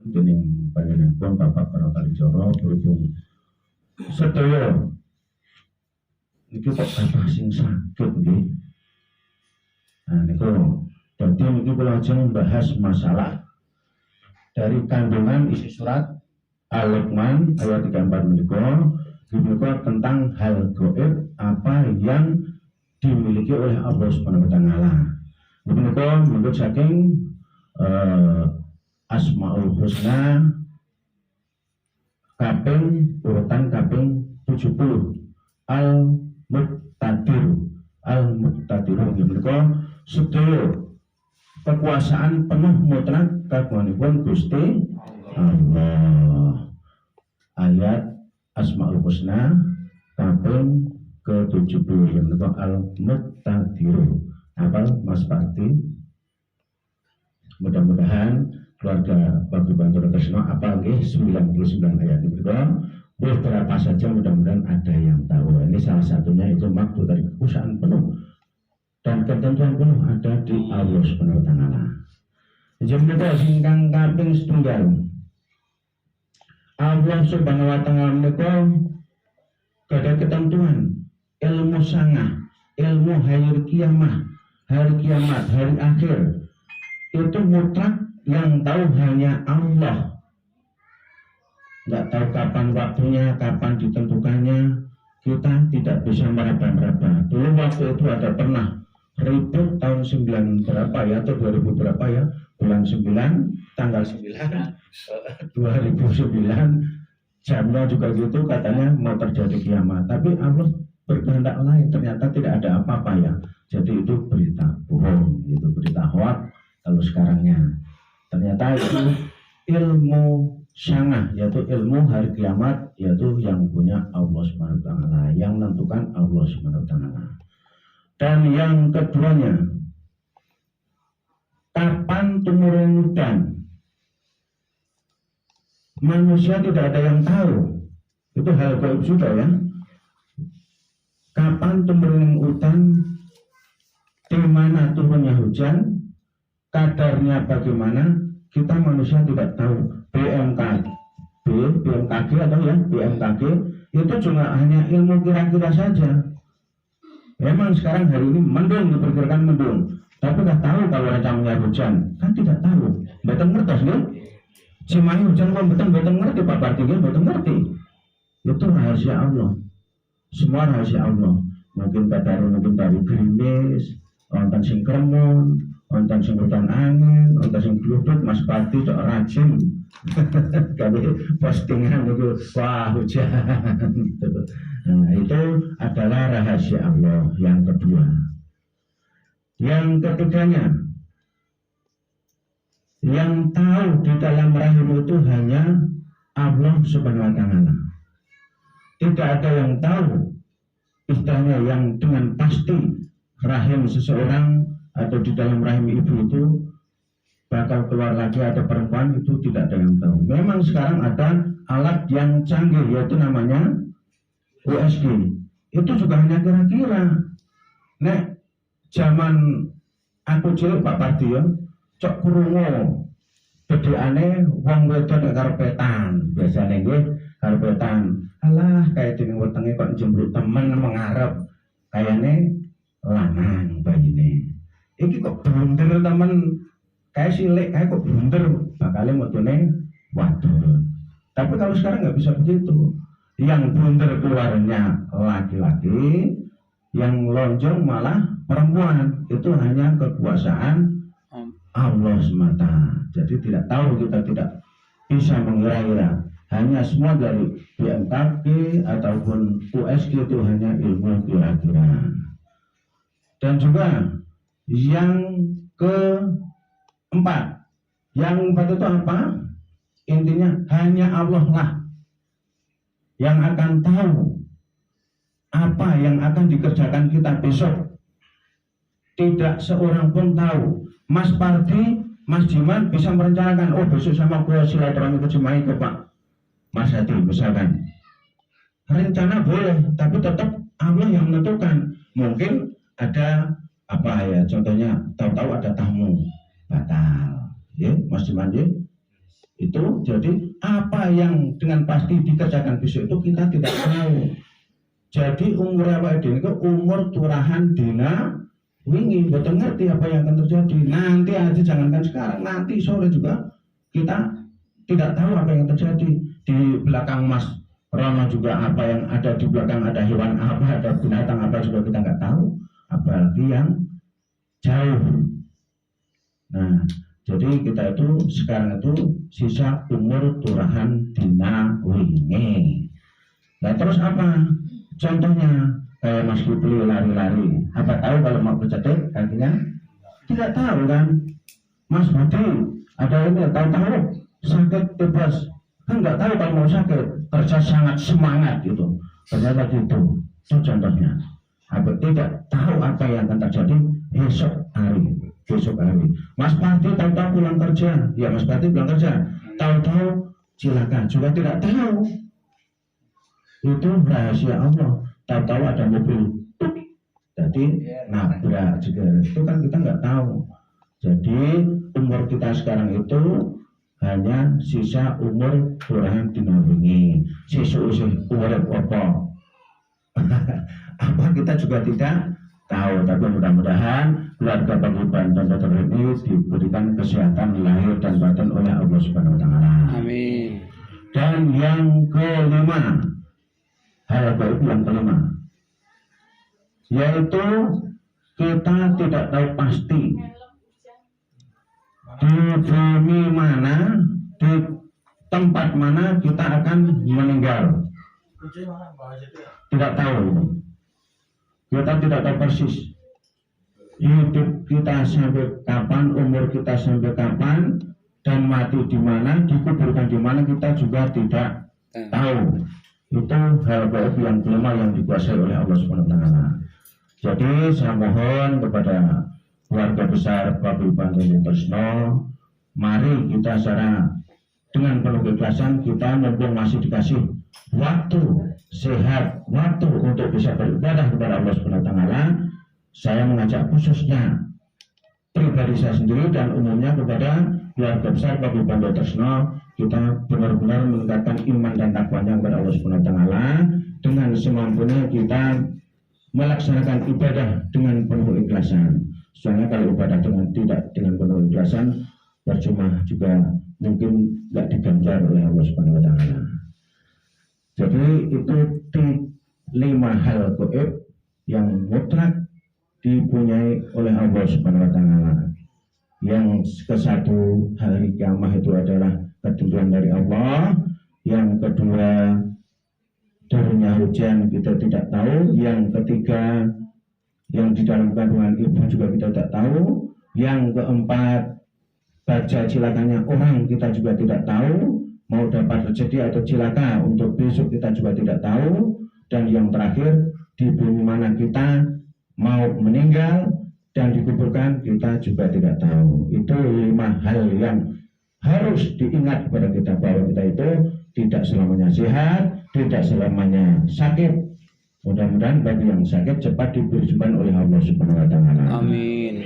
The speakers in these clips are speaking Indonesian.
dening panjenenganipun Bapak Para Kalijaga berhubung sedaya niki kok kathah sing saged nggih. Nah niku dadi niki kula ajeng membahas masalah dari kandungan isi surat Al-Luqman ayat 34 menika tentang hal gaib apa yang dimiliki oleh Allah Subhanahu wa taala. Menika menurut saking Asmaul Husna urutan kaping 70 Al-Muqtadir menika sedaya kekuasaan penuh mutlak kagunganipun Gusti Allah. Ayat Asmaul Husna kaping ke-70 menika Al-Muqtadir. Apa Mas Pakti? Mudah-mudahan keluarga Pak Bantul Kresna apa nggih 99 ayat menika beberapa saja, mudah-mudahan ada yang tahu. Ini salah satunya itu maksud dari kekuasaan penuh dan ketentuan penuh ada di Allah Subhanahu wa taala. Jenengan singkang kaping setunggal. Allah Subhanahu wa taala menika ada ketentuan ilmu sangah, ilmu hari kiamat, hari akhir. Itu mutlak yang tahu hanya Allah. Nggak tahu kapan waktunya, kapan ditentukannya, kita tidak bisa meraba-raba. Dulu waktu itu ada pernah ribut tahun 9 berapa ya, atau 2000 berapa ya, bulan 9, tanggal 9, 2009, jamnya juga gitu, katanya mau terjadi kiamat. Tapi Allah berkehendak lain, ternyata tidak ada apa-apa ya. Jadi itu berita bohong, itu berita hoax kalau sekarangnya. Ternyata itu ilmu syangah, yaitu ilmu hari kiamat, yaitu yang punya Allah Subhanahu wa taala, yang menentukan Allah Subhanahu wa taala. Dan yang keduanya, kapan tumurun hujan? Manusia tidak ada yang tahu. Itu hal gaib sudah ya. Kapan tumurun hujan? Di mana turunnya hujan? Kadarnya bagaimana? Kita manusia tidak tahu. BMKG atau ya BMKG itu cuma hanya ilmu kira-kira saja. Memang sekarang hari ini mendung, diperkirakan mendung, tapi nggak tahu kalau rencananya hujan, kan tidak tahu. Betul ngertos nih? Cimahi hujan kok betul ngerti Pak Parti, betul ngerti. Itu rahasia Allah. Semua rahasia Allah. Mungkin dari gerimis, wonten sing kremun, wonten sing hutan angin, wonten sing gluduk. Mas Parti cok rajin. Kami postingan itu wah hujan. Nah itu adalah rahasia Allah yang kedua. Yang ketiganya, yang tahu di dalam rahim itu hanya Allah Subhanahu wa taala. Tidak ada yang tahu istilahnya yang dengan pasti rahim seseorang atau di dalam rahim ibu itu bakal keluar lagi ada perempuan, itu tidak ada yang tahu. Memang sekarang ada alat yang canggih yaitu namanya USG. Itu juga hanya kira-kira. Nek zaman aku cilik Pak Parti ya, cok krungu bedheane wong wedok nek karpetan, biasane nggih karpetan. Alah kayak dene wetenge kok jembruk temen mengarep kayane lanang bayine. Iki kok blunder temen, kayak silik kayak kok blunder bakale metune wadon. Tapi kalau sekarang nggak bisa begitu. Yang blunder keluarnya laki-laki, yang lonjong malah perempuan. Itu hanya kekuasaan Allah semata. Jadi tidak tahu, kita tidak bisa mengira-gira. Hanya semua dari BMKG ataupun USG itu hanya ilmu kira-kira. Dan juga yang keempat, yang keempat itu apa? Intinya hanya Allah lah yang akan tahu apa yang akan dikerjakan kita besok. Tidak seorang pun tahu. Mas Parti, Mas Jiman bisa merencanakan, oh besok sama gue silaturahmi ke Cimahi ke Pak Mas Hadi misalkan. Rencana boleh, tapi tetap Allah yang menentukan. Mungkin ada apa ya, contohnya tahu-tahu ada tamu batal, ya Mas Jiman ya. Itu jadi apa yang dengan pasti dikerjakan besok itu kita tidak tahu. Jadi umur apa itu umur turahan dina wingi, betul ngerti apa yang akan terjadi. Nanti aja jangankan sekarang, nanti sore juga kita tidak tahu apa yang terjadi. Di belakang Mas Rono juga apa yang ada di belakang, ada hewan apa, ada binatang apa juga kita nggak tahu. Apalagi yang jauh. Nah, jadi kita itu sekarang itu sisa umur turahan dina wingi. Nah terus apa? Contohnya kayak Mas Kipli lari-lari. Apa tahu kalau mau bercetek kakinya? Tidak tahu kan? Mas Budi ada ini tahu-tahu sakit bebas. Kan nggak tahu kalau mau sakit. Kerja sangat semangat gitu. Ternyata gitu. Itu contohnya. Apa tidak tahu apa yang akan terjadi besok hari. Mas Pati tahu-tahu pulang kerja, ya Mas Pati pulang kerja, tahu-tahu silakan juga tidak tahu. Itu rahasia Allah. Tahu-tahu ada mobil, jadi nabrak juga. Itu kan kita nggak tahu. Jadi umur kita sekarang itu hanya sisa umur turahan dina wingi. Sesuk umur apa? Apa kita juga tidak tahu, tapi mudah-mudahan keluarga paguyuban dan dokter ini diberikan kesehatan lahir dan batin oleh Allah Subhanahu wa taala. Amin. Dan yang kelima, hal gaib yang kelima, yaitu kita tidak tahu pasti di bumi mana, di tempat mana kita akan meninggal. Tidak tahu. Kita tidak tahu persis hidup kita sampai kapan, umur kita sampai kapan, dan mati di mana, dikuburkan di mana kita juga tidak tahu. Itu hal gaib yang kelima yang dikuasai oleh Allah Subhanahu wa taala. Jadi saya mohon kepada keluarga besar Paguyuban Rindu Tresno, mari kita secara dengan penuh keikhlasan, kita mumpung masih dikasih waktu sehat, waktu untuk bisa beribadah kepada Allah Subhanahu wa taala. Saya mengajak khususnya pribadi saya sendiri dan umumnya kepada keluarga besar Paguyuban Rindu Tresno, kita benar-benar meningkatkan iman dan takwanya kepada Allah Subhanahu wa taala dengan semampunya kita melaksanakan ibadah dengan penuh ikhlasan. Soalnya kalau ibadah tidak dengan penuh ikhlasan, percuma juga, mungkin nggak diganjar oleh Allah Subhanahu wa taala. Jadi itu 5 hal gaib yang mutlak dipunyai oleh Allah Subhanahu wa taala. Yang ke-1, hari kiamat itu adalah ketentuan dari Allah. Yang kedua, turunnya hujan kita tidak tahu. Yang ketiga, yang di dalam kandungan ibu juga kita tidak tahu. Yang keempat, baca cilakanya orang kita juga tidak tahu. Mau dapat rezeki atau cilaka untuk besok kita juga tidak tahu. Dan yang terakhir, di bumi mana kita mau meninggal dan dikuburkan kita juga tidak tahu. Itu 5 hal yang harus diingat kepada kita, bahwa kita itu tidak selamanya sehat, tidak selamanya sakit. Mudah-mudahan bagi yang sakit cepat diberi sembuhan oleh Allah Subhanahu wa taala. Amin.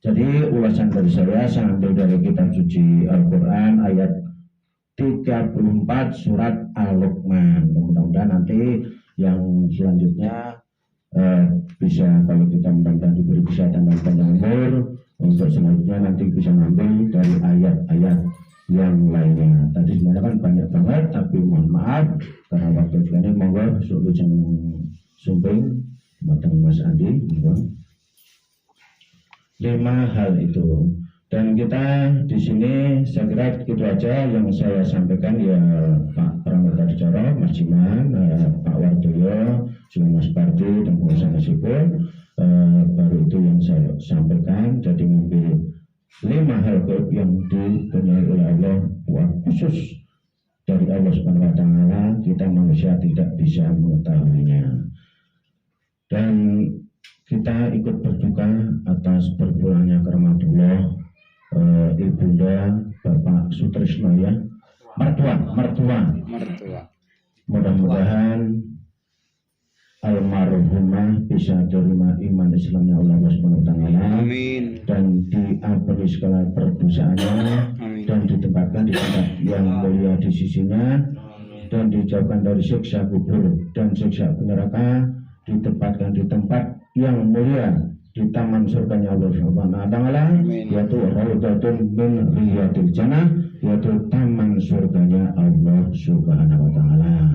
Jadi ulasan dari saya ambil dari kitab suci Al-Quran ayat 34 surat Al-Luqman. Mudah-mudahan nanti yang selanjutnya bisa, kalau kita mudah-mudahan diberi kesehatan dan panjang umur, untuk selanjutnya nanti bisa ngambil dari ayat-ayat yang lainnya. Tadi sebenarnya kan banyak banget, tapi mohon maaf karena waktu ini monggo suruh sumping matang Mas Andi. 5 hal itu. Dan kita di sini saya kira itu aja yang saya sampaikan, ya Pak Pramodar Jaro, Mas Jiman, Pak Wardoyo, juga Mas Parti dan pengusaha Nasibun. Baru itu yang saya sampaikan. Jadi ngambil 5 hal gaib yang dipunyai oleh Allah, khusus dari Allah Subhanahu wa taala, kita manusia tidak bisa mengetahuinya. Dan kita ikut berduka atas berpulangnya ke rahmatullah Ibunda Bapak Sutrisno, ya, mertua. Mudah-mudahan almarhumah bisa terima iman Islamnya Allah Subhanahu wa taala. Amin. Dan diampuni segala perdosaannya. Amin. Dan ditempatkan di tempat yang mulia di sisinya. Dan dijauhkan dari siksa kubur dan siksa neraka, ditempatkan di tempat yang mulia di taman surganya Allah Subhanahu wa taala, yaitu Raudhatun min Riyadil Jannah, yaitu taman surganya Allah Subhanahu wa taala.